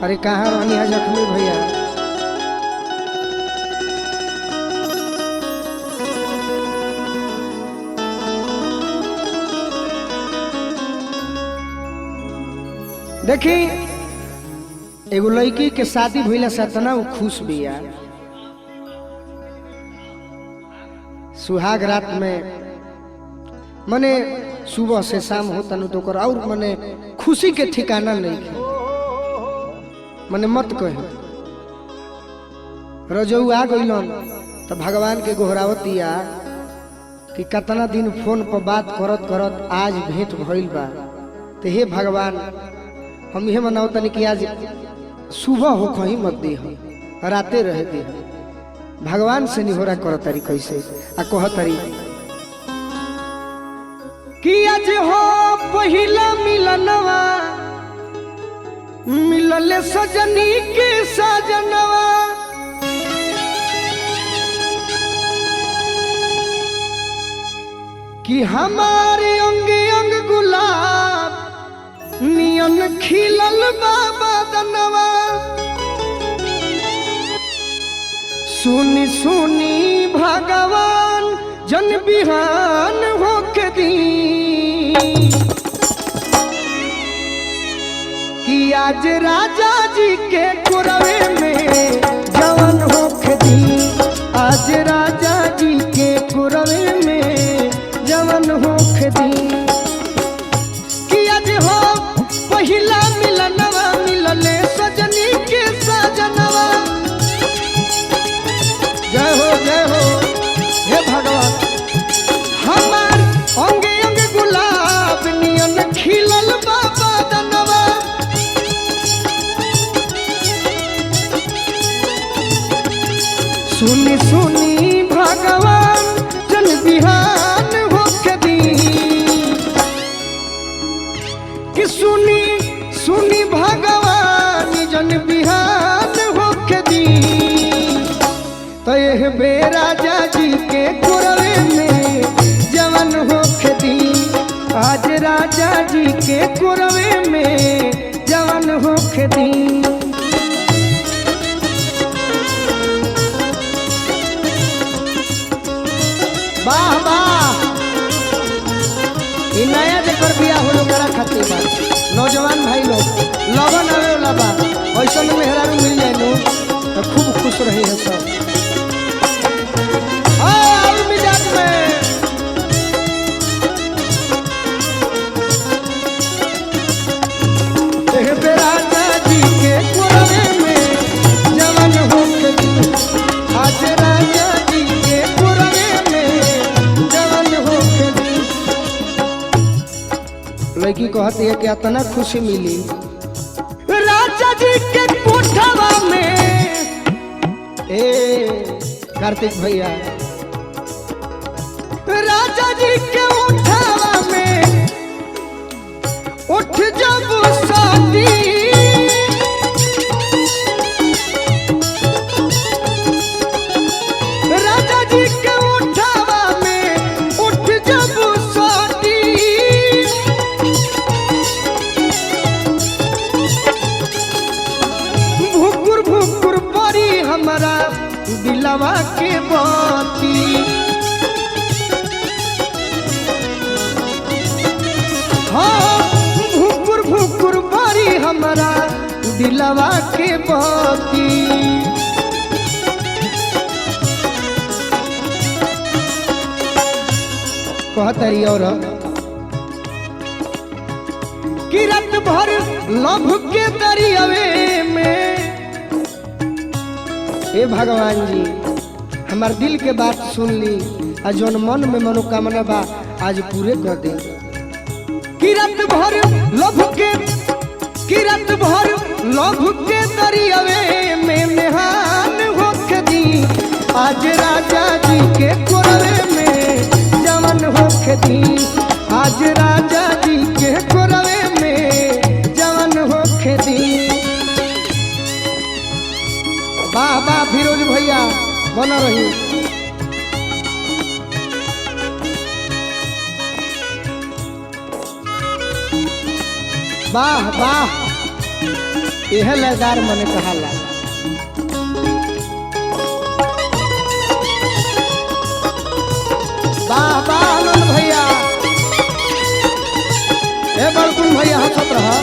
अरे कहाँ रहनी है जख्मी भैया। देखी एगो लड़की के शादी भइला से इतना वो खुश बिया। सुहाग रात में मने सुबह से शाम होता न तो कर और मने खुशी के ठिकाना नहीं है। मने मत कहे रजऊ आ गइलन तो भगवान के गोहरावतिया कि कितना दिन फोन पर बात करत करत आज भेंट भइल बा। तो हे भगवान हम यह मनाओ तनी कि आज सुबह हो कहीं मत दी राते रह दी। भगवान से निहोरा करो तारी कैसे आ कह तारी कि आज हो पहिला मिलनवा मिलले सजनी के सजनवा कि हमारे अंग अंग गुलाब नियन खिलल बाबा दनवा। सुनी सुनी भगवान जन बिहान होके दी कि आज राजा जी के कुरवे में जवन होके दी। आज राजा जी के कुरवे में जवन होके दी कि आज हो पहिला मिलनवा मिलले सजनी के सजनवा। जय हो हे भगवान हमार अंगे अंग गुलाब नियन खिलल बाबा दनवा। सुनी सुनी भगवान जन बिहान होके दी कि सुनी सुनी भगवान जन बिहान होके दी। तो यह बेराजा जी के कुरवे में जवन होके दी। आज राजा जी के कुरवे में जवन होके दी। वाह वाह इ नया जेकर बिया होलो करा खातिर बा। नौजवान भाई लोग लगन आवे वाला बा ऐसा में मेहरारू मिल जाए नु तो खूब खुश रहे है सब। और मिजाज में राजा जी के कुरवे में जवन होके दी। आज राजा जी के कुरवे में जवन होके दी। लड़की कहती है कि इतना खुशी मिली राजा जी के कोठवा में। कार्तिक भैया राजा जी के उठावा में उठ जब शादी राजा जी के उठावा में उठ जब शादी भुकुर भुकुर परी हमारा दिलवा के बाती। हाँ भुकुर भुकुर बारी हमारा दिलवा के बाती। कहतरी और कि रात भर लभ के दरियावे में। हे भगवान जी हमार दिल के बात सुन ली आ जौन मन में मनोकामना बा आज पूरे कर दे। किरत भर लभ के दरियावे में मेहान होके दी। आज राजा जी के कुरवे में जवन होके दी। आज राजा जी के कुरवे में जवन होके दी। वाह वाह फिरोज भैया बना रही। वाह वाह यह लयदार मने कहाला। वाह वाह आनंद भैया, ए बड़कुन भैया हंसत रहा।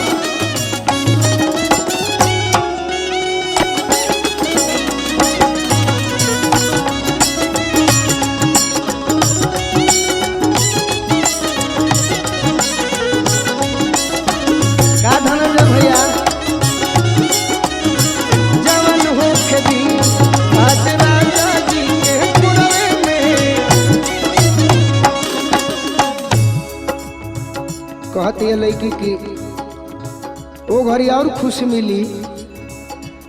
का धनंजय भैया जवन हो खेती आज राजा जी के पुरवे में कहती है लड़की की वो घड़ी और खुशी मिली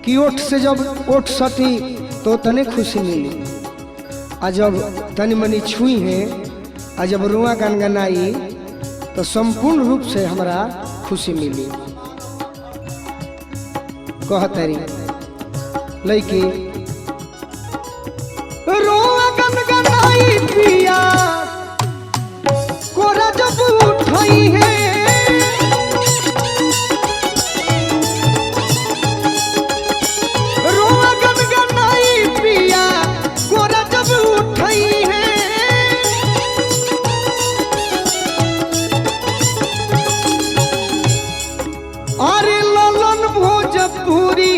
कि ओठ से जब ओठ सटी तो तने खुशी मिली, आ जब तनी मनी छुई है, आ जब रुआ गनगनाई तो संपूर्ण रूप से हमारा खुशी मिली। कहतरी लड़की रुआ गनगनाई पिया कोरा जब उठाई है, रुआ गनगनाई पिया कोरा जब उठाई है। अरे ललन भोजपुरी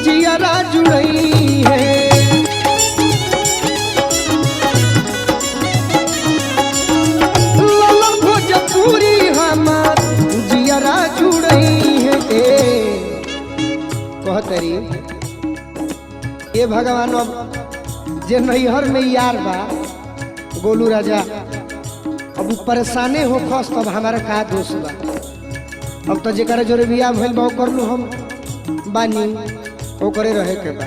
जियारा जुड़ई है, ललन भोजपुरी हमार जियारा जुड़ई है। कहतरी ये भगवान अब जे नैहर में यार बा गोलू राजा अब परेशाने हो खस तब हमारा का दोष बा। अब तो जेकर जोरे बियाह भइल बा कर लू हम बानी ओकरे रहे के बा,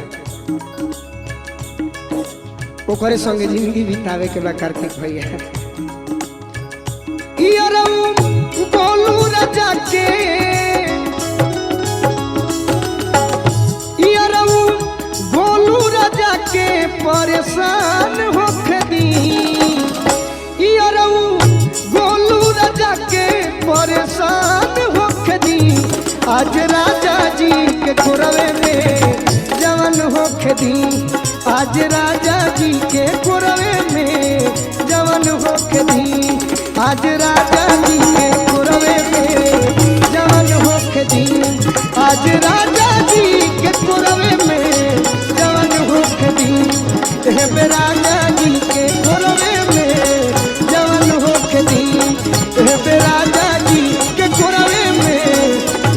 ओकरे संगे जिंदगी बितावे के बा। कार्तिक भैया गोलू राजा के गोलू राजा के परेशान होके दी, गोलू राजा के परेशान होके दी। आज राजा जी के कोरवे में जवन होके दी, आज राजा जी के कोरवे में जवन होके दी, आज राजा जी के कोरवे में जवन होके दी, आज राजा जी के कोरवे में जवन होके दी। हे राजा जी के कोरवे में जवन होके दी, हे राजा जी के कोरवे में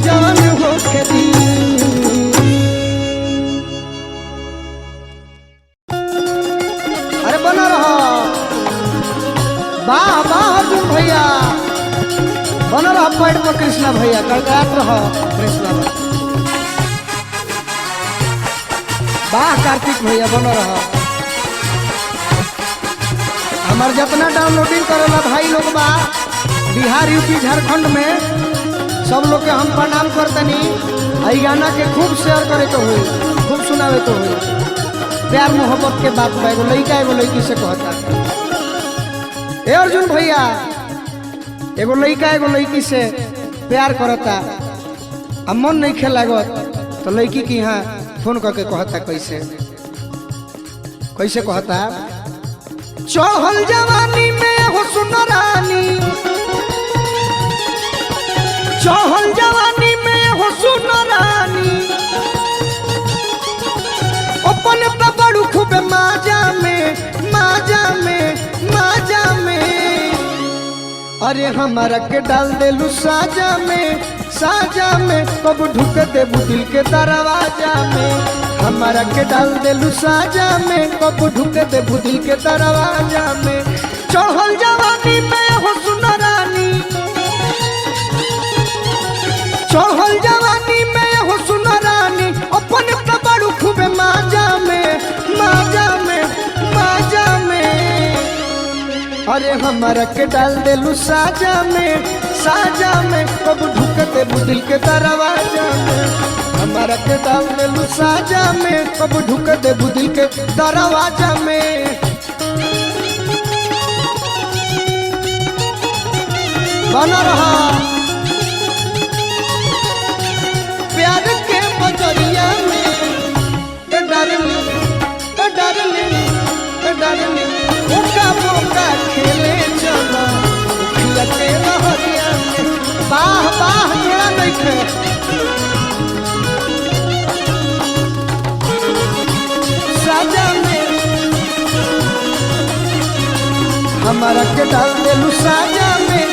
जवन होके दी। अरे बना रहा वाह वाह अर्जुन भैया, बना रहा पैड पर कृष्णा भैया कड़कड़ात रहा कृष्णा वाह कार्तिक भैया बना रहा। हमार जितना डाउनलोडिंग करेला भाई लोग बा बिहार यूपी झारखंड में सब लोग के हम प्रणाम करतनी। आई गाना के खूब शेयर करे के हुई, खूब सुनावे के हुई। प्यार मोहब्बत के बात बा। एगो लड़का एगो लड़की से कहता ए अर्जुन भैया, एगो लड़का एगो लड़की से प्यार करता आ मन नहीं खे लागत तो लड़की की यहाँ फोन करके कहता कैसे कैसे कहता चढ़ल जवानी में हो सुनरानी, चढ़ल जवानी में हो सुनरानी, अपन पे बड़ू खूब माजा में माजा में माजा में। अरे हमारा के डाल देलू साजा में साजा में, कब ढुक देबू दिल के दरवाजा में। हमारा के डाल देलू साजा में, कब ढुक देबू दिल के दरवाजा में। चढ़ल जवानी में हो सुनरानी, चढ़ल जवानी में हो सुनरानी, अपन पे बड़ू खूब माजा में माजा में माजा में। अरे हमारा के डाल देलू साजा में साजा में, कब ढुक देबू दिल के दरवाजा में। हमारा के डाल देलू साजा में, कब ढुक देबू दिल के दरवाजा में। बना रहा प्यार के बजरिया में डार्लिंग ओका बोका खेले चलो खिलते रहरिया में बाह बाह जोड़ा नहीं थे साजा में हमारा के डाल देलू साजा में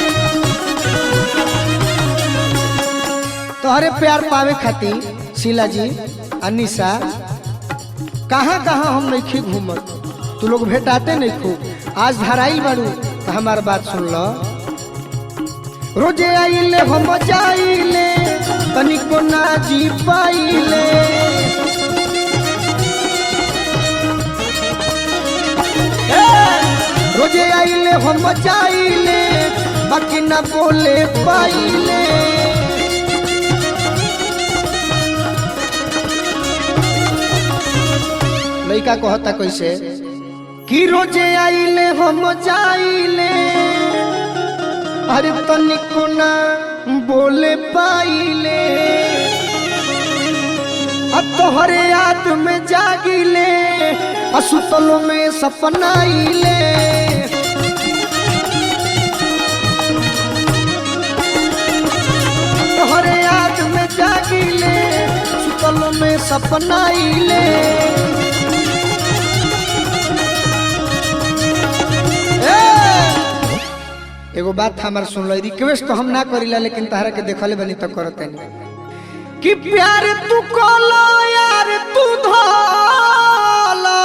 तोहरे प्यार पावे खातिर शीला जी अनिशा कहाँ कहाँ हम नहीं घूमत तू लोग भेटाते नहीं खूब आज धराई बारू तो हमार बात सुन लो रोजे आइले हम जाइले तनिको ना जी पाइले रोजे आइले हम जाइले बाकी ना बोले पाइले लड़का कहता कैसे कि रोजे आइले हम जाइले अरे तनिको ना बोले पाइले तोहरे याद में जागिले असुतलों में सपनाइले तोहरे याद में जागिले सुतलों में सपनाइले एगो बात हमार सुन लो रिक्वेस्ट तो हम ना करीला लेकिन तहरा के देखले बनी तो करते नहीं कि प्यार तू कोलो यार तू धोलो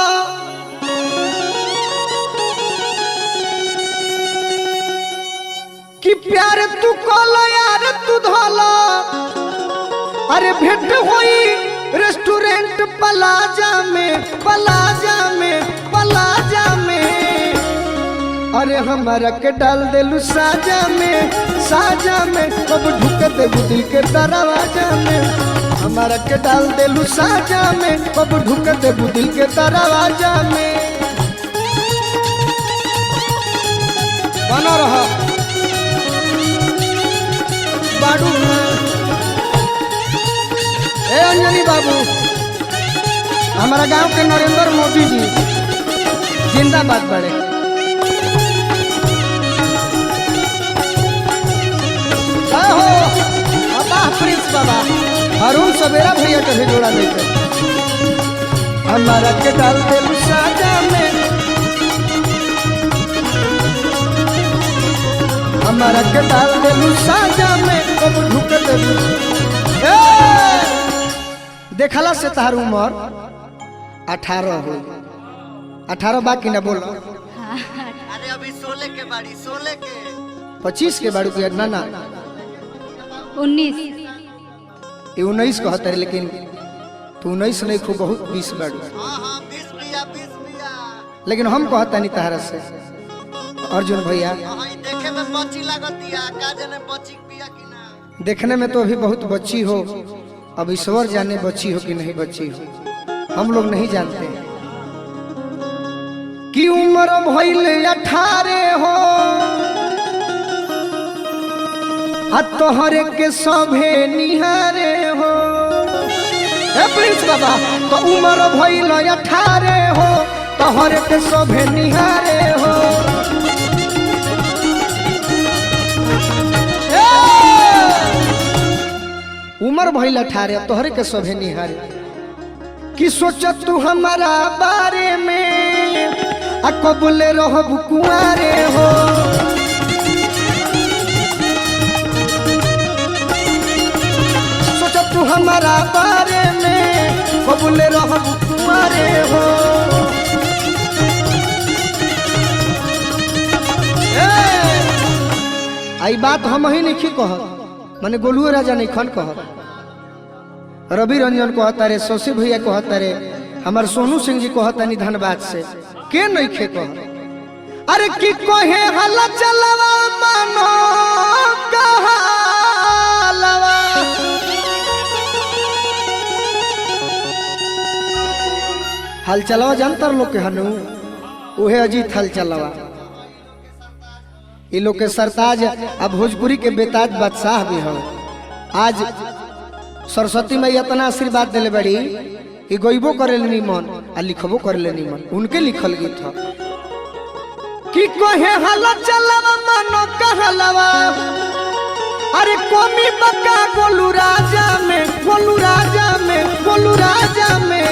कि प्यार तू कोलो यार तू धोलो अरे भेंट होई रेस्टोरेंट प्लाजा में अरे हमारा के डाल देलू साजा में कब ढुक देबू दिल के दरवाजा में हमारा के डाल देलू साजा में कब ढुक देबू दिल के दरवाजा में बना रहा बाडू ए अंजनी बाबू हमारा गांव के नरेंद्र मोदी जी जिंदाबाद बड़े प्रिंस बाबा अरुण सवेरा भैया कभी जोड़ा नहीं थे हमारा के डाल देलू साजा में हमारा के डाल देलू साजा में कब ढुक देलू देखला से तार उम्र 18 हो 18 बाकी ना बोलो अरे अभी 16 के बाड़ी 16 के 25 के बाड़ू के ना 19 19 कहते हैं लेकिन तू 19 नहीं खूब बहुत 20 बाड़ू हां 20 पिया लेकिन हम कहता नहीं तहरा से अर्जुन भैया देखे में बच्ची लागतिया का जाने बच्ची पिया कि ना देखने में तो अभी बहुत बच्ची हो अब ईश्वर जाने बच्ची हो कि नहीं बच्ची हो हम लोग नहीं जानते कि उम्र भइल 18 हो तोहरे के सभे निहारे हो प्रिंस बाबा तो उम्र भइल 18 हो तोहरे के सभे निहारे हो उम्र भइल 18 तोहरे के सभे निहारे कि सोच तू हमारा बारे में कबूले रहब कुआरे हो तू हमारा बारे में कबूले रहब तुम्हारे हो आई बात हम ही नहीं कह माने गोलुओ राजा नहीं खन कह रवि रंजन कहता रे शशि भैया कहता रे हमार सोनू सिंह जी कहता नहीं धनबाद से के नहीं खे कह अरे की कहे हला चलवा मानो कहालवा हल चलावा जानतर लोग के हनु उहे अजीत हल चलावा ये लोग के सरताज अब भोजपुरी के बेताज बादशाह भी हो। आज सरस्वती मैया इतना आशीर्वाद दिले बड़ी कि गईबो करे निमन आ लिखबो करे निमन। उनके लिखल गीत हो कि कहे हला चलवा मानो कहलवा अरे कोमी बका गोलू राजा में गोलू राजा में गोलू राजा में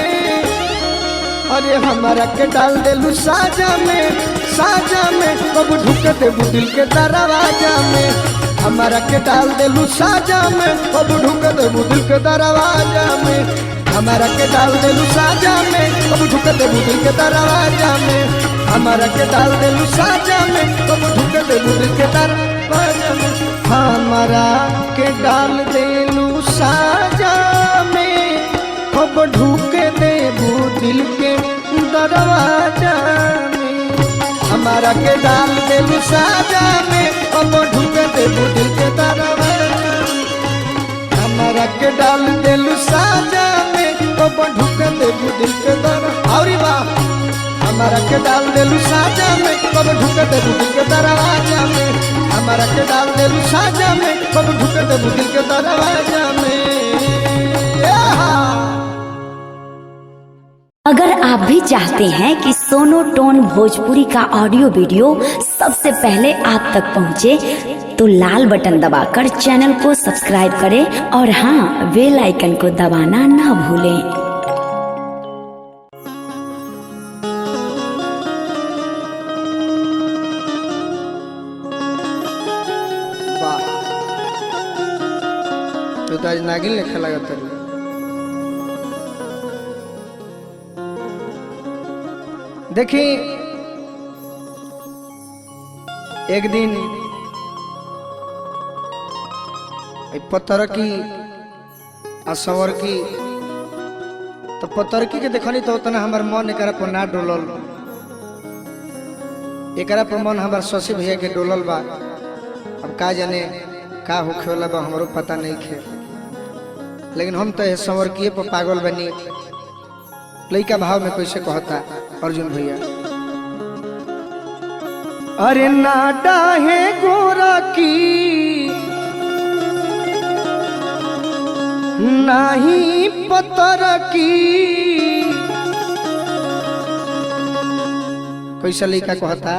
अरे हमारा के डाल देलू साजा में कब ढुक देबू दिल के दरवाजा में हमारा के डाल देलू साजा में कब ढुक देबू दिल के दरवाजा में हमारा के डाल देलू साजा में कब ढुक देबू दिल के दरवाजा में हमारा के डाल देलू साजा में कब ढुक देबू दिल के दरवाजा में हमारा के डाल देलू साजा में कब ढुक देबू दिल के दरवाजा में हमारा के डाल देलू साजा में कब ढुक देबू दिल के दरवाजा हमारा के डाल देलू साजा में कब ढुक देबू दिल के दरवाजा और वाह हमारा के डाल देलू साजा में कब ढुक देबू दिल के दरवाजा में हमारा के डाल देलू साजा में कब ढुक देबू दिल के दरवाजा में। अगर आप भी चाहते हैं कि सोनो टोन भोजपुरी का ऑडियो वीडियो सबसे पहले आप तक पहुंचे, तो लाल बटन दबाकर चैनल को सब्सक्राइब करें और हाँ, बेल आइकन को दबाना ना भूलें। तो आज नागिन लिखा लगा देखी एक दिन पत्थर की असवर की तो पत्थर की के देखनी तो उतना हमार मन एकरा पर ना डोलल एकरा पर मन हमार शशि भैया के डोलल बा। अब का जाने का होखे वाला बा हमरो पता नहीं खे, लेकिन हम तो सवर किए पर पागल बनी। लइका भाव में कैसे कहता अर्जुन भैया अरे नाडा है गोरा की नहीं पत्थर की कैसा लइका कहता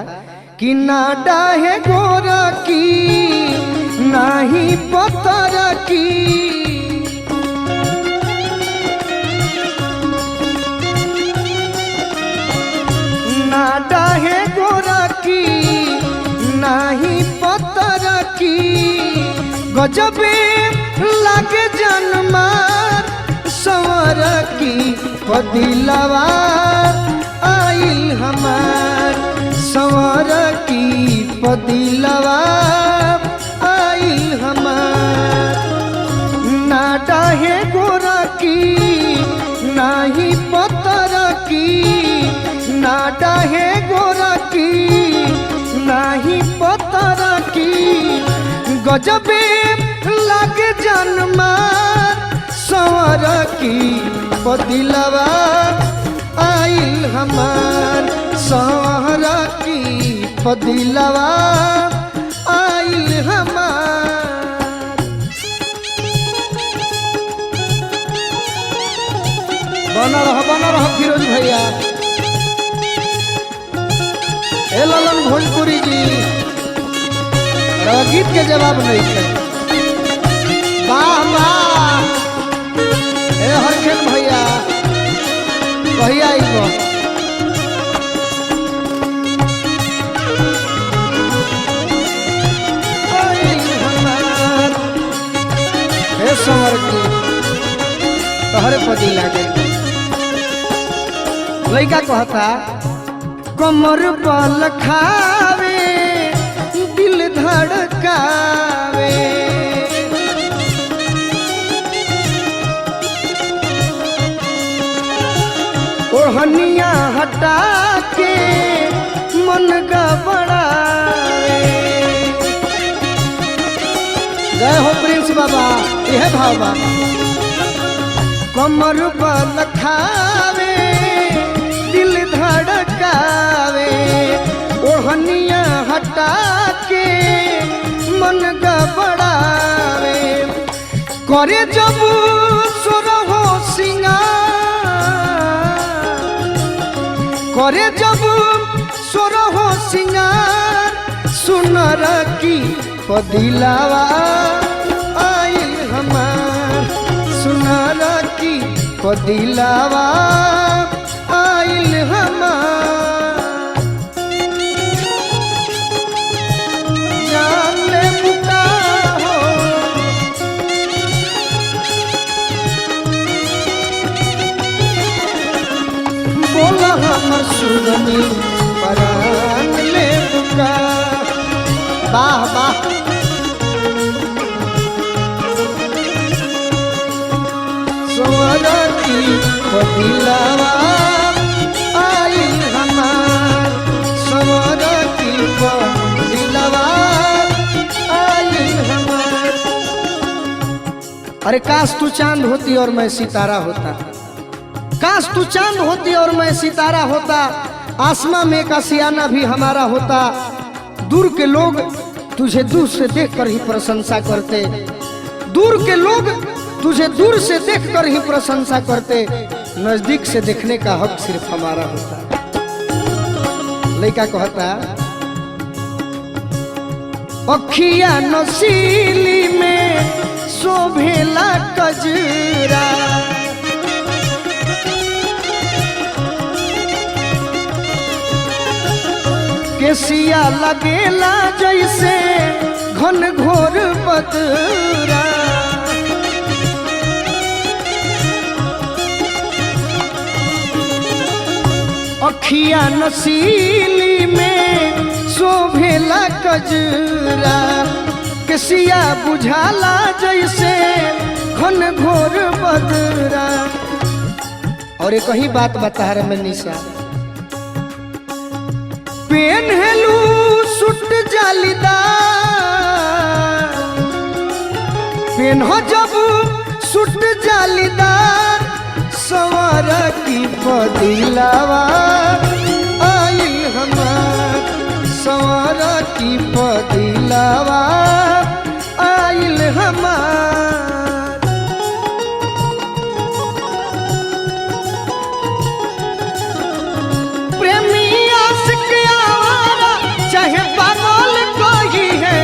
कि नाडा है गोरा की नहीं पत्थर की नाडा है गोरा की नहीं पत्थर की गजबे लागे जनमार सवर की पदिलवा आइल हमार सवर की पदिलवा आइल हमार नाडा है गोरा की नहीं पत्थर की नाडा है गोरा की नहीं पत्थर की गजबे लागे जनमार सवर की पदिलवा आइल हमार सवर की पदिलवा आइल हमार। बना रह फिरोज भैया ए ललन भोजपुरी जी गीत के जवाब नहीं है। वाह वाह ए हरखेल भैया भैया इको हे समर की तोहरे पदी लागे लइका कहता कमर बल खावे दिल धड़कावे ओढ़निया हटा के मन गबड़ावे। जय हो प्रिंस बाबा यह भाव बाबा कमर बल खावे दिल धड़कावे ओढ़निया हटा के मन गबड़ावे करे जब सुरहो सिंगार करे जब सुरहो सिंगार सुनर की पदिलावा आइल हमार सुनर की पदिलावा आइल हमार जान ले बुका हो बोला हमर सुगनी परान ले बुका वाह वाह सोरा की पदिलावा आइल हमार सोरा की पदिलावा आइल हमार। अरे काश तू चांद होती और मैं सितारा होता काश तू चांद होती और मैं सितारा होता आसमां में का सियाना भी हमारा होता दूर के लोग तुझे दूर से देखकर ही प्रशंसा करते दूर के लोग तुझे दूर से देखकर ही प्रशंसा करते नजदीक से देखने का हक सिर्फ हमारा होता। लड़का कहता अखिया नसीली में शोभेला कजरा केसिया लगेला जैसे घन घोर बदरा अखिया नसीली में शोभेला कजरा केसिया बुझाला जैसे घन घोर बदरा। और एक ही बात बता रहे मैं निशा पेन हेलू सुट जालीदार पेन हो जब सुट जालीदार सवार की पदिलावा आइल हमार सवार की पदिलावा आइल हमार। प्रेमी चाहे पागल कोई है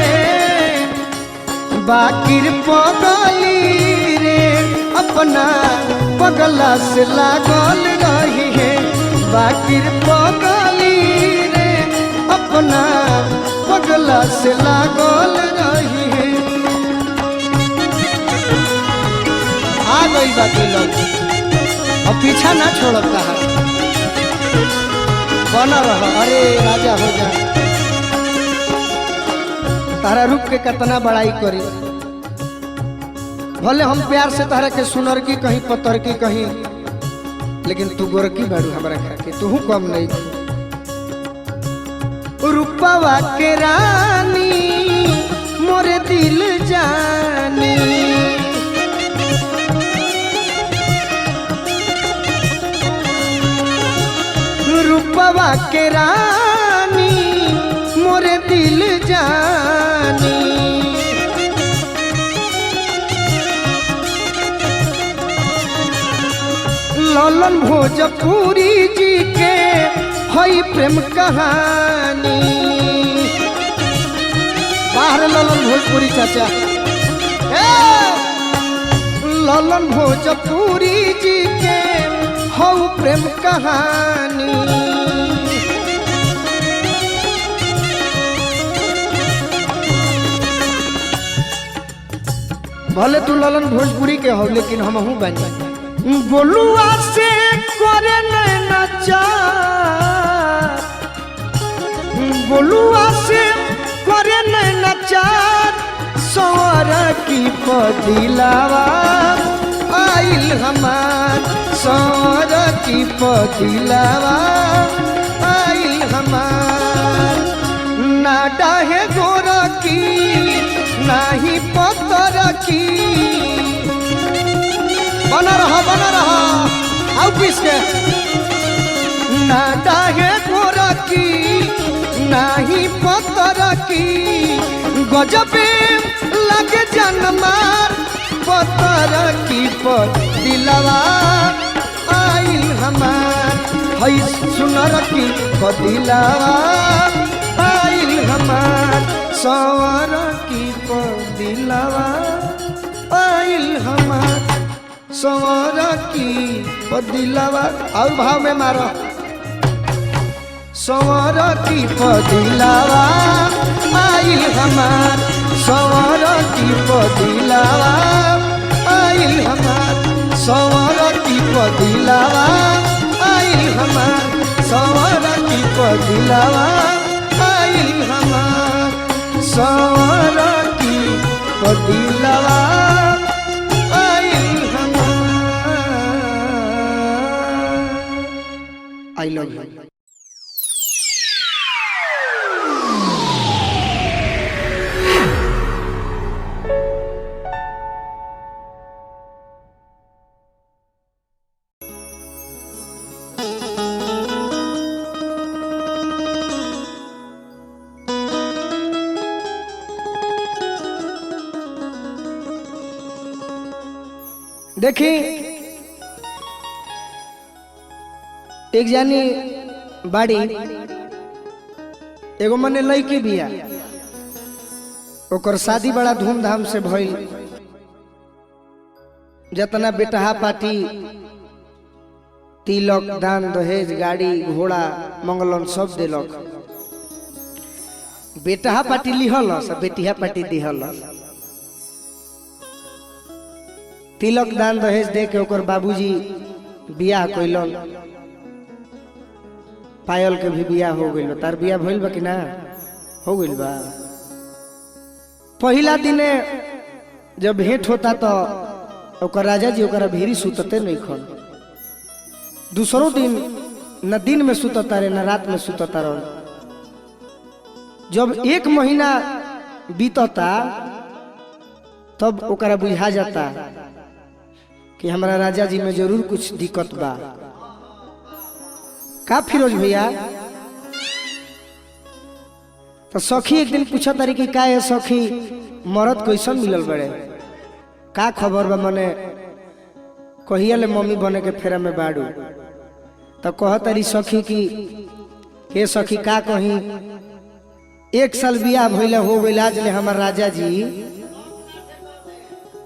बाकिर पगली रे अपना पगला से लागल रही है बाकिर पगली रे अपना पगला से लागल रही है। आ गई बाकी लोग अब पीछा ना छोड़ता है बना रहा अरे राजा हो जा तारा रूप के कितना बड़ाई करी भले हम प्यार से तारा के सुनर की कहीं पत्थर की कहीं लेकिन तू गोरकी बाड़ू हमारा खा के तू कम नहीं रूपवा के रानी मोरे दिल जानी रूपवा के रानी मोरे दिल जानी ललन भोजपुरी जी के हई प्रेम कहानी बाहर ललन भोजपुरी चाचा ललन भोजपुरी जी के हई प्रेम कहानी भले तू ललन भोजपुरी के हो लेकिन हम हूँ बनी बोलुआ से करे नैना चार बोलुआ से करे नैना चार सवर की पदिलावा आइल हमार सवर की पदिलावा आइल हमार ना डाहे गोरा की नाही पत्थर की बना रहा आओ पीस के ना डाहे गोरा की नाही चाही पतर की गजबे लगे जनमार पतर की दिलवा आइल हमार हई सुनर की दिलवा आइल हमार सवर की दिलवा आइल हमार सवर की दिलवा और भाव में मारो सवर की दिलवा आइल हमार सवर की दिलवा आइल हमार सवर की दिलवा आइल हमार सवर की दिलवा आइल हमार सवर की दिलवा आइल हमार। I love you. देखी एक जानी बाड़ी एगो मने लड़की बिया ओकर शादी बड़ा धूमधाम से भइल जतना बेटहा पार्टी तिलक दान दहेज गाड़ी घोड़ा मंगलन सब दिलक बेटहा पार्टी लिहल बेटिया पार्टी दिहल तिलक दान दहेज दे के ओकर बाबूजी बियाह कइलन पायल के भी बियाह हो गइल तार बियाह भइल बा कि ना हो गइल बा पहिला दिने जब भेंट होता तो ओकर राजा जी ओकरा भीरी सुतते नहीं खन दूसरों दिन न दिन में सुतता रहे न रात में सुतता रहे जब 1 महीना बीतता तब ओकरा बुझा जाता कि हमारा राजा जी में जरूर कुछ दिक्कत बा का फिरोज भैया तो सखी एक दिन पूछा तारी कि का है सखी मरद कैसन मिलल बड़े का खबर बा मने कहिया ले मम्मी बने के फेरा में बाड़ू तो कह तारी सखी की हे सखी का कही 1 साल बियाह भइला हो गइल आज ले हमार राजा जी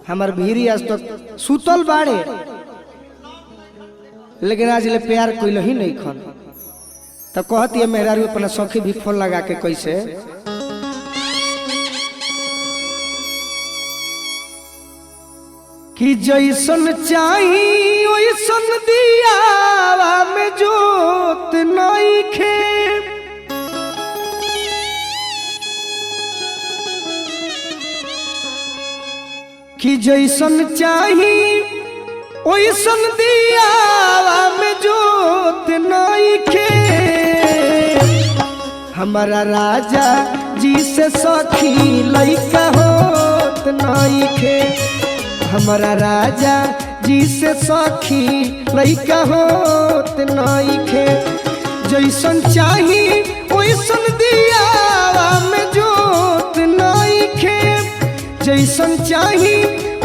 हमार भीरी आज तक सुतल बाड़े लेकिन आज ले प्यार कोई ही नहीं खन तो कहती है मेहरारू अपना सखी भी फोन लगा के कैसे कि जैसन चाही वैसन दियावा में जोत नइखे कि जैसन चाही ओइसन दियावा में जोत नइखे हमारा राजा जी से सखी लइका होत नइखे हमारा राजा जी से सखी लइका होत नइखे जैसन चाही ओइसन दियावा में जोत नइखे जैसन चाही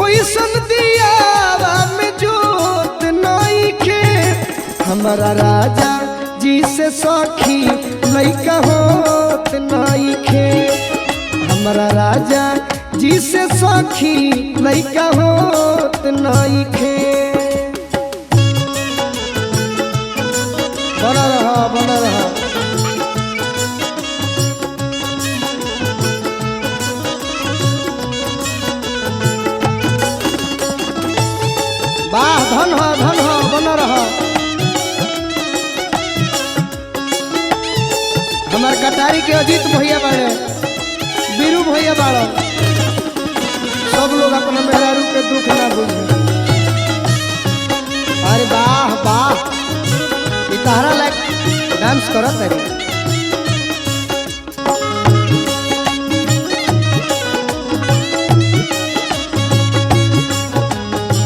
ओइसन दियावा में जोत नइखे हमारा राजा जी से सखी लइका होत नइखे हमारा राजा जी से सखी लइका होत नइखे बना रहा वाह धन हो बना रहा हमार कटारी के अजीत भैया बाड़े बीरू भैया बाड़ा सब लोग अपना मेहरारू के दुख ना बुझे अरे वाह वाह ये तारा लायक डांस करत है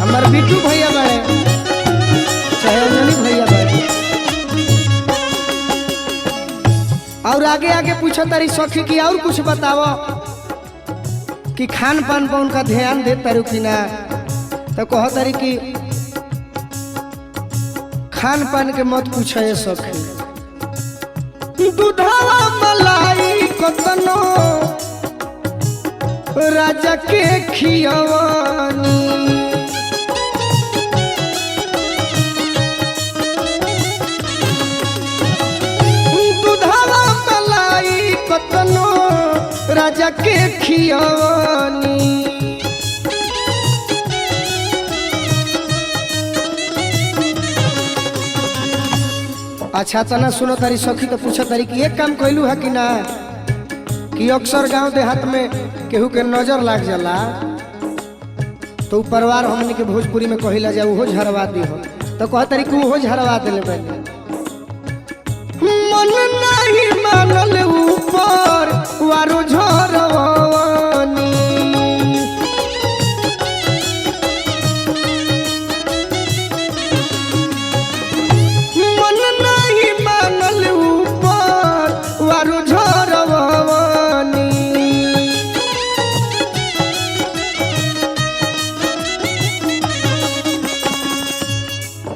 हमार बिट्टू भैया बाड़े चाहे अंजनी भैया बाड़े और आगे आगे पूछो तारी सखी की और कुछ बताओ कि खान पान पर उनका ध्यान दे तारू कि ना। तो कह तारी कि खान पान के मत पूछो ये सखी, दूधवा मलाई कतनो राजा के खियवानी, दूधवा मलाई कतनो राजा के खियवानी। अच्छा तना सुनो तारी सखी तो पूछो तारी कि एक काम कैलू है कि ना, कि अक्सर गांव देहात में केहू के नजर लाग जाला तो परिवार हमने के भोजपुरी में कहिला जा उहो झरवा दी हो। तो कह तारी कि उहो झरवा देले पहले मन नहीं मानल ऊपर वारो झरवानी, मन नहीं मानल ऊपर वारो झरवानी।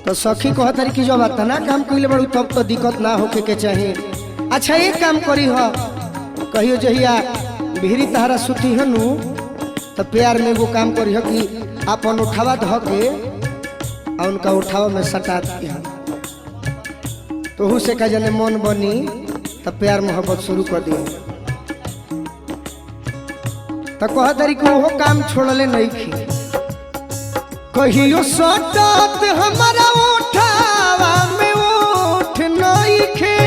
तो सखी कह तारी कि जब इतना काम कइले बड़ू तब तो दिक्कत ना होके के चाहिए। अच्छा एक काम करी हो, कहियो जहिया भिरी तहरा सुती हनु तो प्यार में वो काम करी हो कि अपन उठावा धो के और उनका उठावा में सटा दी हो, तो हु से का जने मन बनी तब प्यार मोहब्बत शुरू कर दी। तो कह तारी कि वो काम छोड़ले नहीं खी, कहियो सटत हमारा उठावा में उठ नहीं खे,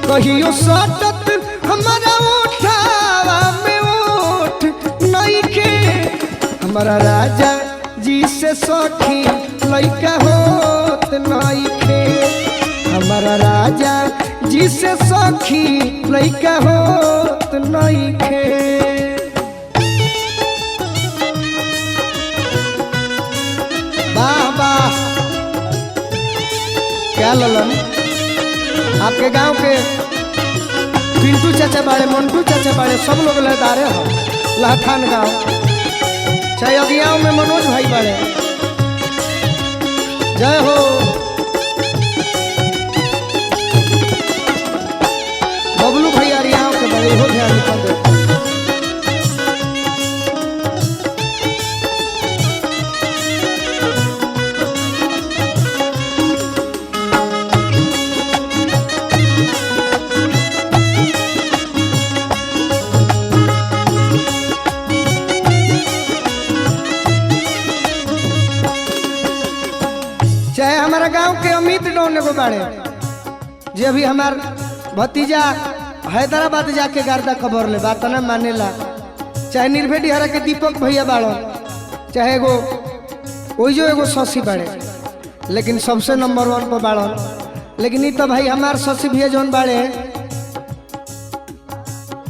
कहियो सटत हमारा उठावा में उठ नहीं खे, हमारा राजा जी से सखी लइका होत नहीं खे, हमारा राजा जी से सखी लइका होत नहीं खे। वाह वाह क्या ललन, आपके गांव के पिंटू चाचा बाड़े, मंटू चाचा बाड़े, सब लोग लहदारे हो लहठान गांव, चाहे अगियाओं में मनोज भाई बाड़े, जय हो। बबलू भाई अरियाओं के बड़े हो ध्यान कर दे। चाहे हमारा गांव के अमित डोन को बाड़े, जे अभी हमार भतीजा हैदराबाद जाके गर्दा खबर ले बात ना मानेला, चाहे निर्भेटी हरा के दीपक भैया बाड़ो, चाहे एगो ओइजो एगो शशि बाड़े, लेकिन सबसे नंबर 1 पर बाड़ो। लेकिन तो भाई हमार शशि भैया जौन बाड़े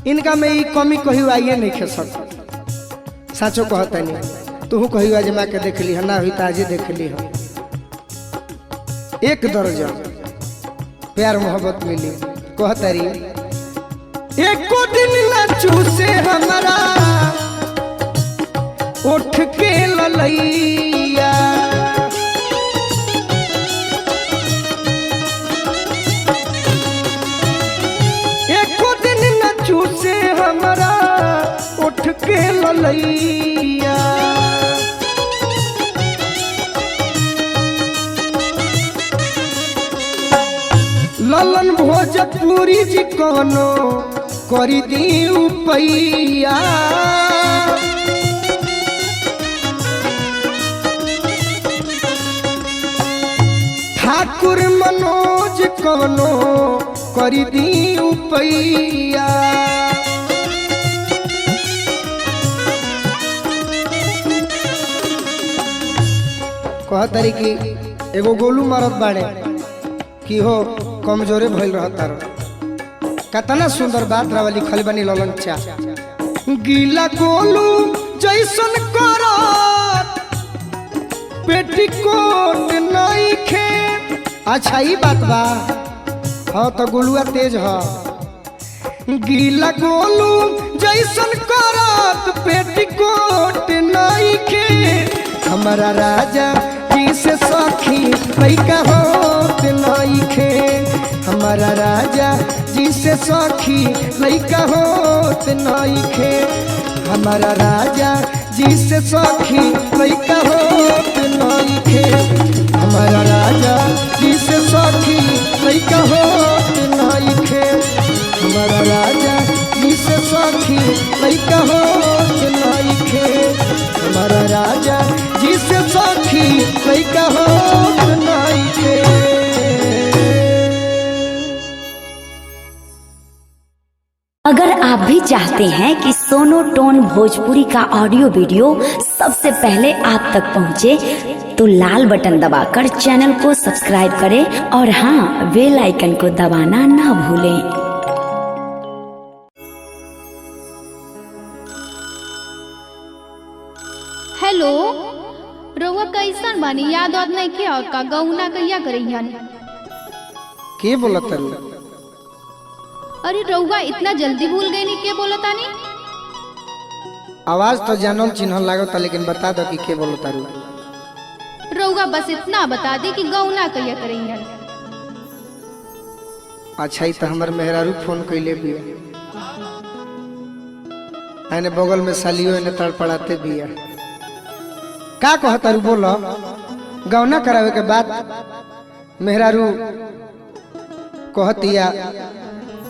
इनका में ई कमी कही आइए नहीं खे सकता, साचो कहता नहीं। तू कही आज माँ के देख ली ना हुई ताजे देख ली हो, एक दर्जन प्यार मोहब्बत मिली। कहतारी एको दिन न चूसे हमारा उठ के ललैया, एको दिन न चूसे हमारा उठ के ललैया। ललन भोजपुरी जी कोनो करी दी उपैया, ठाकुर मनोज कोनो करी दी उपैया। कह तारी कि एगो गोलू मरद बाड़े कि हो कमजोरे भइल रहता रहो। कतना सुंदर बात रहा लिखल बनी ललन चा, गीला गोलू जैसन करत पेटीकोट नहीं खे। अच्छा ई बात बा, हाँ तो गोलुआ तेज ह, गीला गोलू जैसन करत पेटिकोट नइखे हमारा राजा जी से सखी लइका होत नइखे हमारा राजा जी से सखी लइका होत नइखे हमारा राजा जी से सखी लइका होत नइखे हमारा राजा जी से सखी लइका होत नइखे हमारा राजा जी से सखी लइका होत नइखे हमारा राजा जी से सखी लइका होत नइखे। अगर आप भी चाहते हैं कि सोनो टोन भोजपुरी का ऑडियो वीडियो सबसे पहले आप तक पहुंचे, तो लाल बटन दबाकर चैनल को सब्सक्राइब करें और हाँ, बेल आइकन को दबाना ना भूलें। हेलो, रउआ कैसन बानी? याद वाद नहीं किया का? गौना कहिया करियन? के बोलत तारू? अरे रउआ इतना जल्दी भूल गई नी? के बोलतानी? आवाज तो जानल चिन्हल लागता, लेकिन बता दो कि के बोलत तारू। रउआ बस इतना बता दे कि गौना कहिया करियन। अच्छा, ही तो हमर मेहरारू फोन कैले बिया, आने बगल में सालियो ने तड़पड़ाते बिया। का कहतारू? बोलो। गौना करावे के बाद मेहरारू कहतिया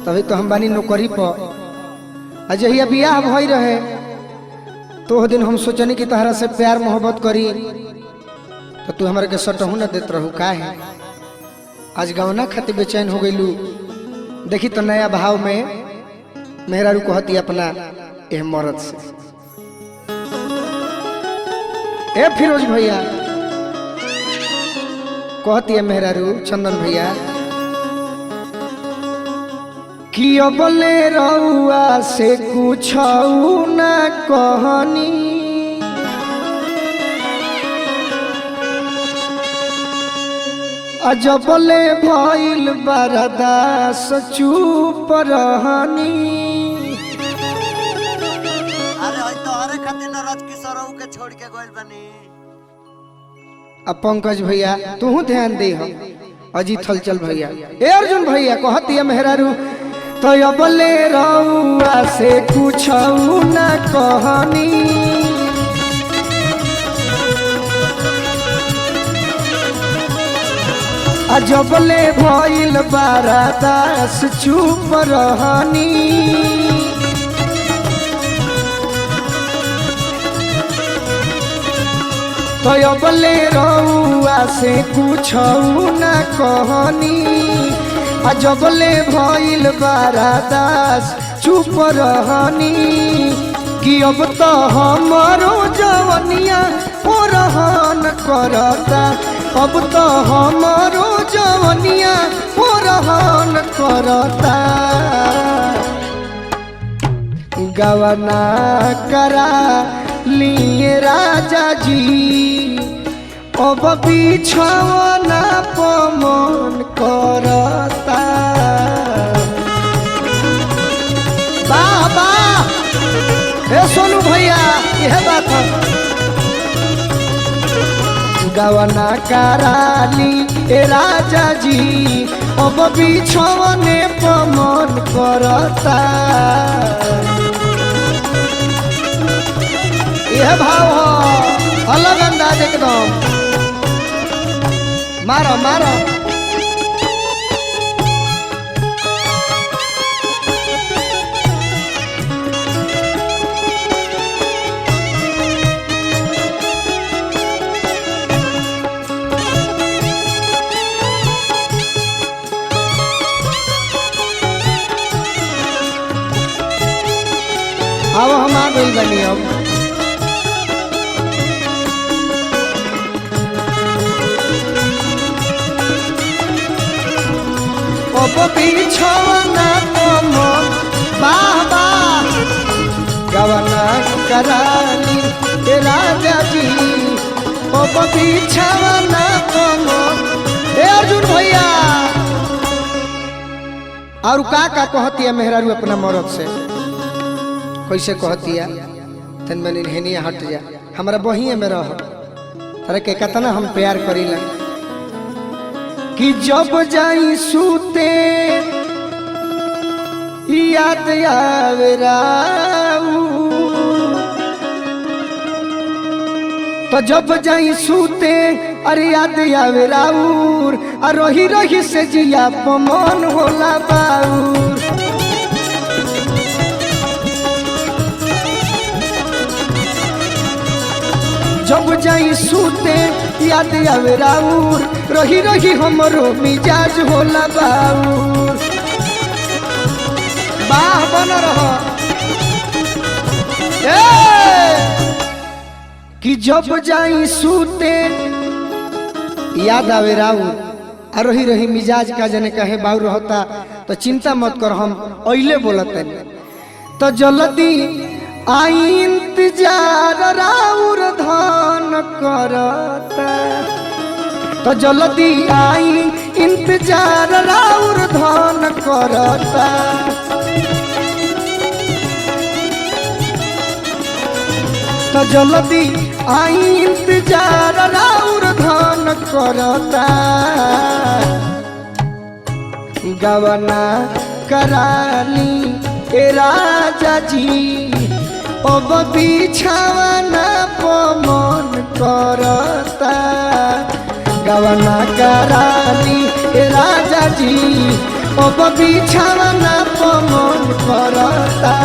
तभी तो हम बानी नौकरी पर। अजहिया बियाह भई रहे तो दिन हम सोचनी कि तहरा से प्यार मोहब्बत करी, तो तू हमारे के सटहू न देत रहू। का है आज गौना खातिर बेचैन हो गईलू? देखी तो नया भाव में मेहरारू कहती अपना एह मर्द से। ए फिरोज भैया कहती है मेहरारू चंदन भैया कि अबले रउआ से कुछ न कहनी, अजबले भइल बरदास चुप रहनी। अरे होय तोहरे खातिर न राज किशोरऊ के छोड़ के गइल बनी। अब पंकज भैया तू ध्यान दे, हम अजीत हलचल भैया, ए अर्जुन भैया कहती है मेहरारू तो अबले रउआ से कुछ न कहनी, अजबले भइल बरदास चुप रहनी। तो अबले रउआ से कुछ न कहनी, अजबले भइल बरदास चुप रहनी। कि अब तो हमारो जवनिया ओ रहन करता, अब तो हमारो जवनिया ओ रहन करता। गवना करा लिए राजा जी अब बिछवना पमन करता। बाबा हे सोनू भैया यह बात है। गवना कराली ए राजा जी अब बिछवने पमन करता। यह भाव हो अलग अंदाज एकदम। मारो मारो अब हम आ गई बनी। अब बिछवना पमन बाबा गवना कराली ए राजा जी अब बिछवना पमन। ए अर्जुन भैया और का कहती है मेहरारू अपना मरद से कैसे कहती है तन मैंने हेनिया हट जा हमारा बहिए में रह अरे के कतना हम प्यार करीला कि जब जाई सूते याद आवे राऊ तो जब जाई सूते अरे याद आवे राउर और रही रही से जिया पमन होला बाउर जब जाई सूते याद आवे राउर रही रही हमरो मिजाज होला बाउर बाह बन रहा कि जब जाई सूते याद आवे राउर और रही रही मिजाज का जने कहे बाउर रहता तो चिंता मत कर हम अइले बोलते तो जल्दी आई इंतजार राउर धान करता तो जल्दी आई इंतजार राउर धान करता तो जल्दी आई इंतजार राउर धान करता गवना कराली ए राजा जी अब बिछावना पमन करता गवना कराली ए राजा जी अब बिछावना पमन करता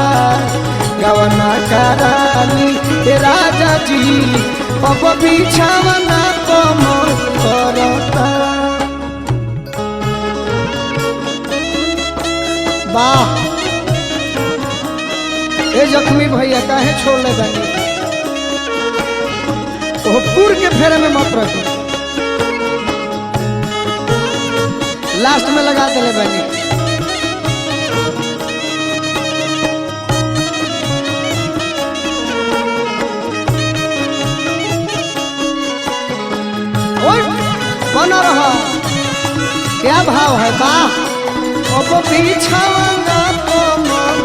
गवना कराली ए राजा जी अब बिछावना पमन करता वाह ए जख्मी भैया काहे छोड़ ले बानी ओ पूर के फेरे में मत रखी लास्ट में लगा देले बानी ओए बना रहा क्या भाव है वाह अब बिछावना पमन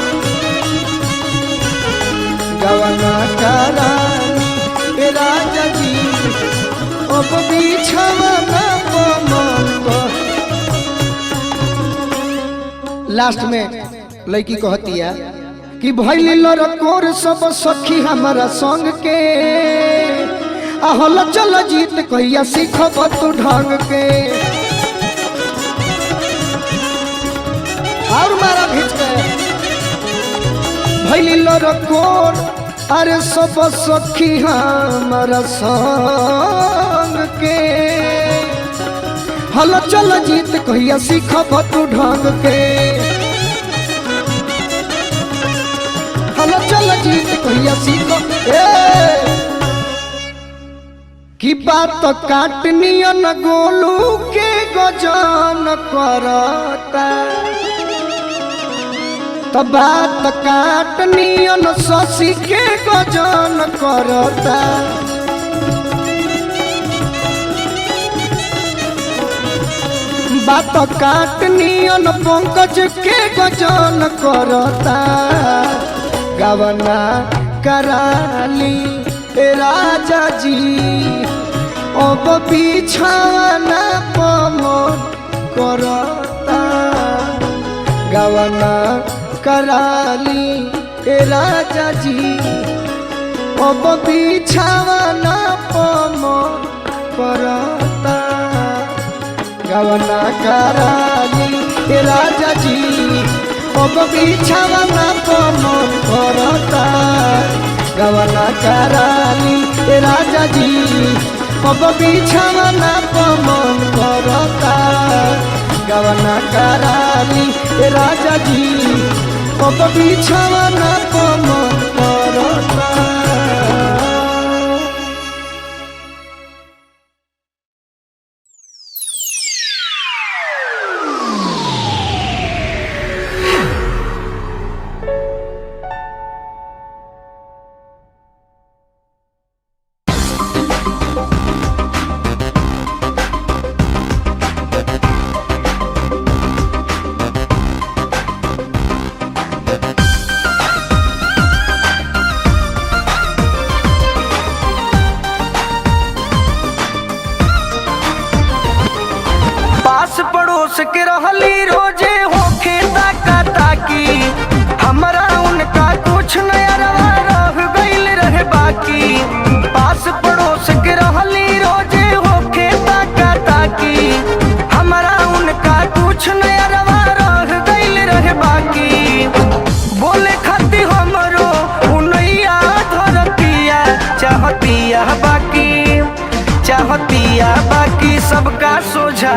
गवना कराली ए राजा जी अब बिछावना पमन लास्ट में लड़की कहती है कि भइली लड़कोर सब सखी हमारा संग के आहल चल जीत कहिया सीखब तू ढंग के और मारा भीच के भइली लड़कोर अरे सब सखी हमारा संग के हल चल जीत कहिया सीखब तू ढंग के हल चल जीत कहिया सीखब की बात काटनियन गोलू के गजन करता तो बात काटनियन शशि के गजन करता बात काटनियन पंकज के गजन करता गवना कराली ए राजा जी अब बिछावना पमन करता गवना कराली ए राजा जी अब बिछावना पमन करता गवना कराली ए राजा जी अब बिछावना पमन करता गवना कराली ए राजा जी अब बिछावना पमन करता गवना कराली ए राजा जी अब बिछावना पमन करता। सबका सोझा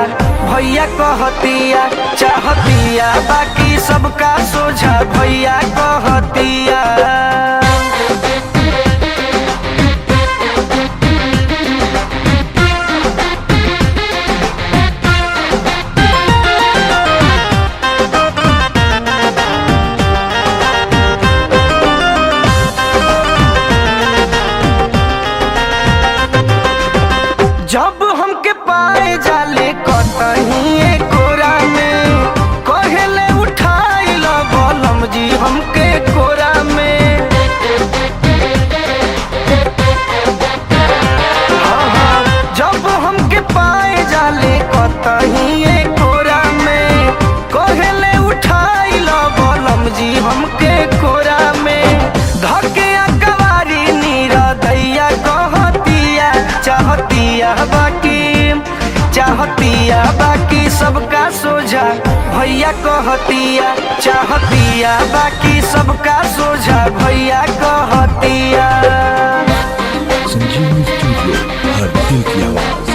भैया कहतिया चाहतिया बाकी सबका सोझा भैया कहतिया। जब हमके पाए जाले कतही कोरा में कहेले उठाई ला बलम जी हमके कोरा में। हाँ, जब हमके पाए जाले कतही कोरा में कहेले उठाई ला बलम जी हमके कोरा में। धके कवारी नीरा दैया कहतिया चाहतिया बाकी सबका सोझा भैया कहतिया चाहतिया बाकी सबका सोझा भैया कहतिया। संजीवनी स्टूडियो, हर दिल की आवाज।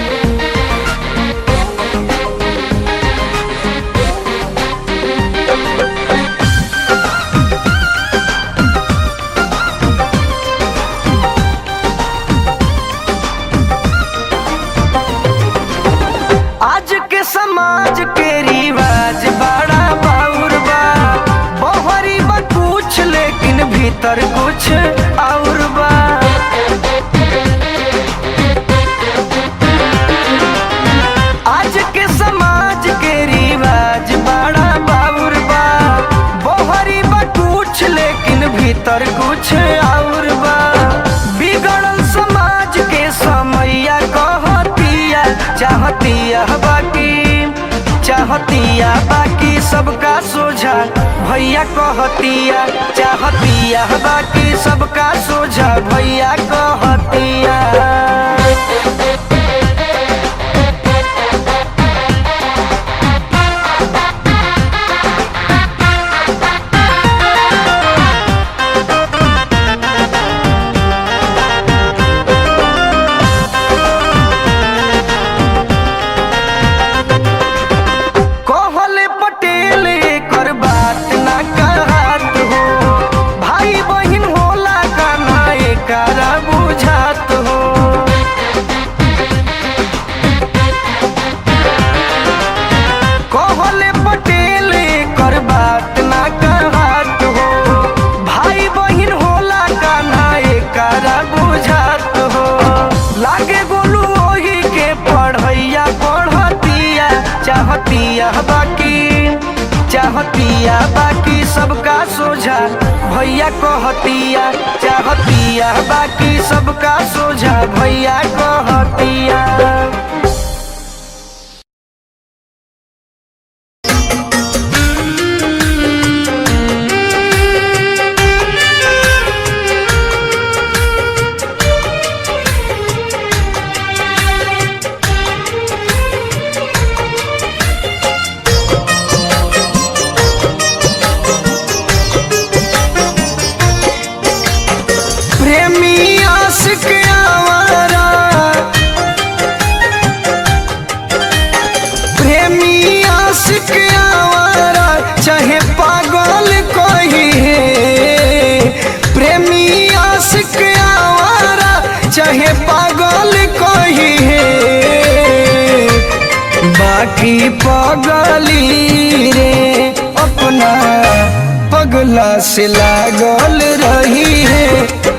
आज के समाज के रिवाज बड़ा बाउर बा बहरी बा कुछ लेकिन भीतर कुछ और बा। आज के समाज के रिवाज बड़ा बाउर बा बहरी बा कुछ लेकिन भीतर कुछ और बा। बिगड़ल समाज के समैया कहतिया चाहतिया बाकी सबका सोझा भैया कहतिया चाहतिया बाकी सबका सोझा भैया कहतिया। चाहतिया बाकी सबका सोझा भैया कहतिया चाहतिया बाकी सबका सोझा भैया कहतिया। चाहे पागल कोई है प्रेमी आशिक आवारा चाहे पागल कोई है बाकी पगली रे अपना पगला से लागल रही है।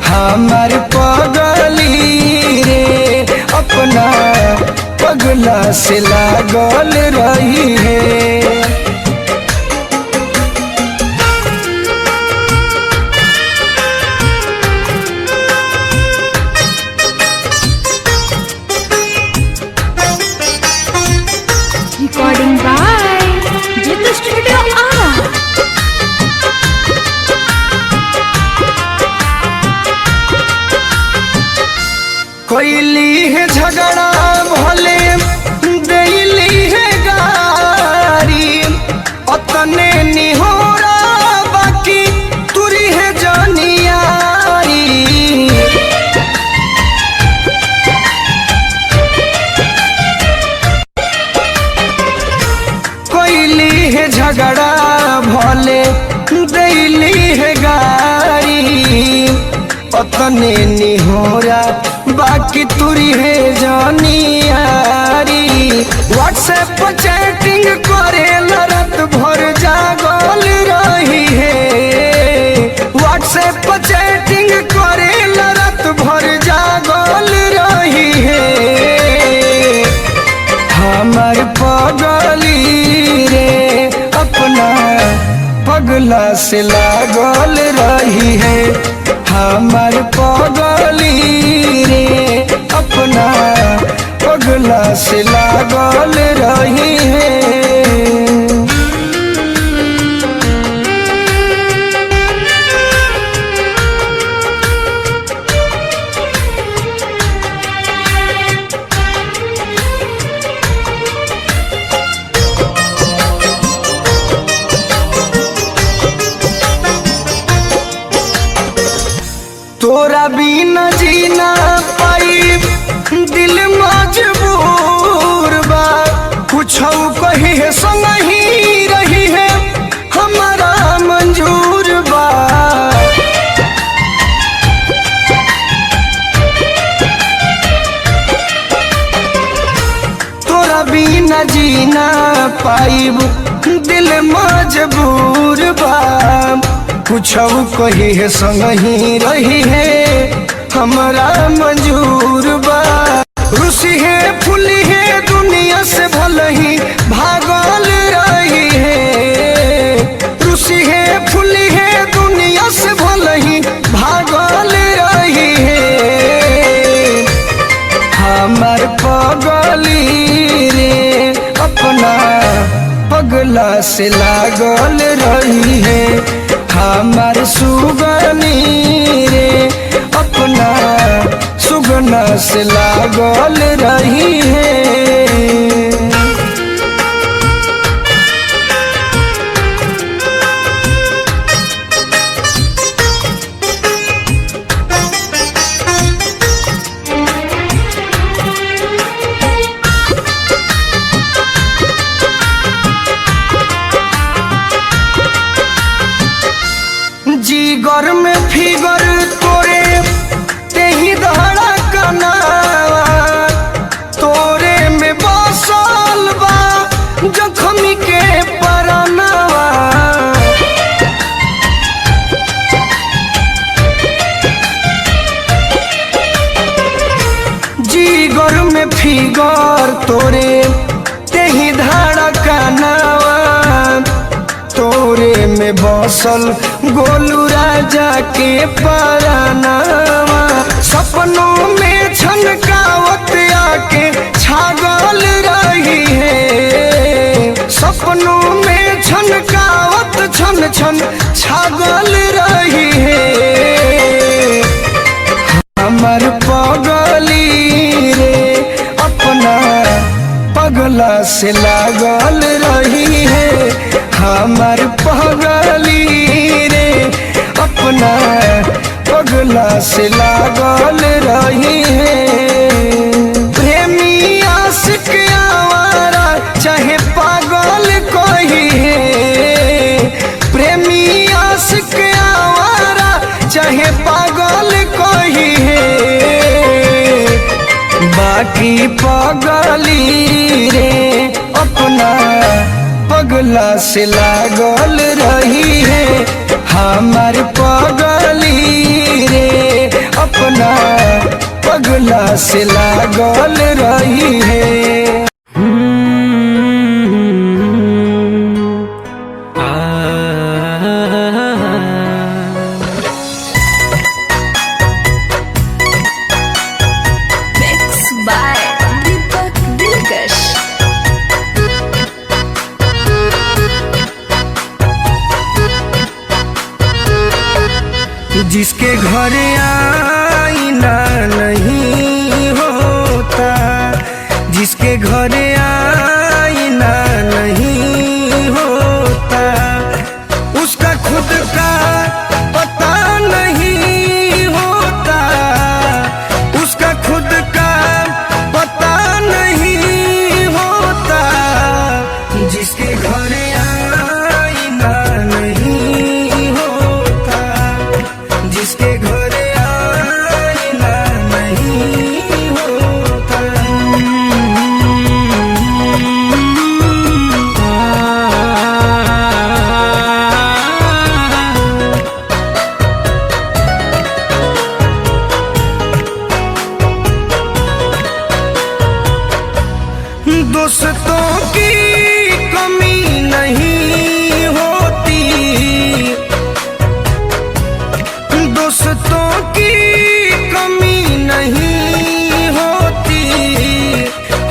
हमार पगली रे अपना पगला से लागल रही है। Recording by Jitu Studio Ara. कोयली है झगड़ा भले देली है गारी अतने निहोरा बाकी तुरी है जानियारी। अतने निहोरा बाकी तुरी है जानी यारी। व्हाट्सएप पर चैटिंग करे रात भर जागल रही है। व्हाट्सएप पर चैटिंग करे रात भर जागल रही है। हमार पगली रे अपना पगला से लागल रही है। हमार पगली रे अपना पगला से लागल रही है। तोरा बिना जीना पाई दिल मजबूर बा। कुछ कही है संग ही रही है हमारा मंजूर बा। तोरा बिना जीना पाइब दिल मजबूर बा। कुछ कही है संग ही रही है हमारा मंजूर बा। रुसी है फुली है दुनिया से भल ही भागल रही है। रुसी है फुली है दुनिया से भल ही भागल रही है। हमार पगली रे अपना पगला से लागल रही है। हमार सुगनी रे अपना सुगना से लागल रही है। जीगर में फिगर तोरे तेही धड़कना तोरे में बसल बा जख्मी के परनवा। जीगर में फिगर तोरे तेही धड़कना तोरे में बसल गोलू राजा के परानावा। सपनों में छनकावत आके छागल रही है। सपनों में छनकावत छन छन छागल रही है। हमार पगली रे अपना पगला से लागल रही है। हमार पगली रे अपना पगला से लागल रही है। प्रेमी आशिक आवारा चाहे पागल कोई है। प्रेमी आशिक आवारा चाहे पागल कोई है। बाकी पगली रे अपना पगला से लागल रही है। हमार पगली रे अपना पगला से लागल रही है। जिसके घर आईना नहीं होता, जिसके घर आईना नहीं होता, उसका खुद का पता नहीं होता, उसका खुद का पता नहीं होता। जिसके घर आईना नहीं होता, जिसके घर दोस्तों की कमी नहीं होती,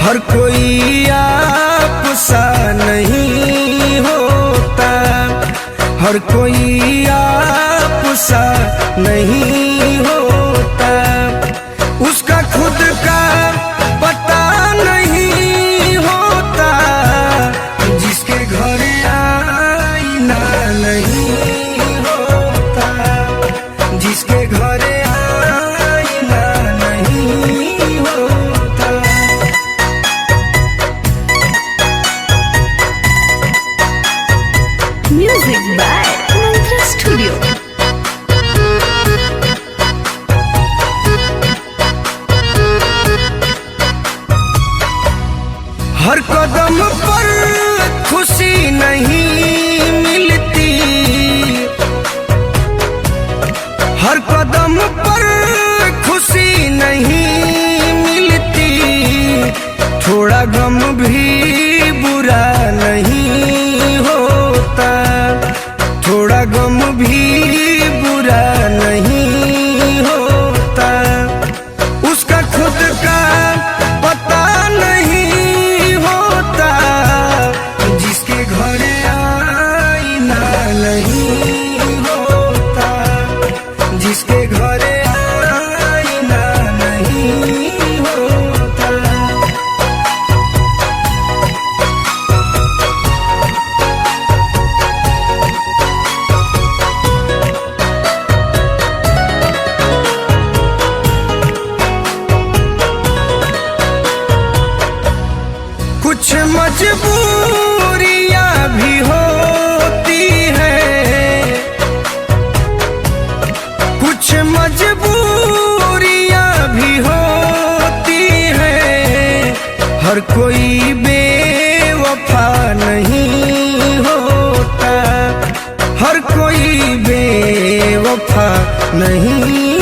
हर कोई आप सा नहीं होता, हर कोई आप सा नहीं होता। उसका खुद का पता नहीं होता, जिसके घर आईना नहीं होता, जिसके घर आईना नहीं होता। Music by Mantra studio. हर कदम पर खुशी नहीं मिलती, हर कदम पर खुशी नहीं मिलती, थोड़ा गम भी बुरा नहीं होता, थोड़ा गम भी बुरा नहीं होता। उसका खुद का पता नहीं होता, जिसके घर आईना नहीं होता, जिसके घर आईना नहीं होता। कुछ मजबूरियां भी होती हैं, कुछ मजबूरियां भी होती हैं, हर कोई बेवफा नहीं होता, हर कोई बेवफा नहीं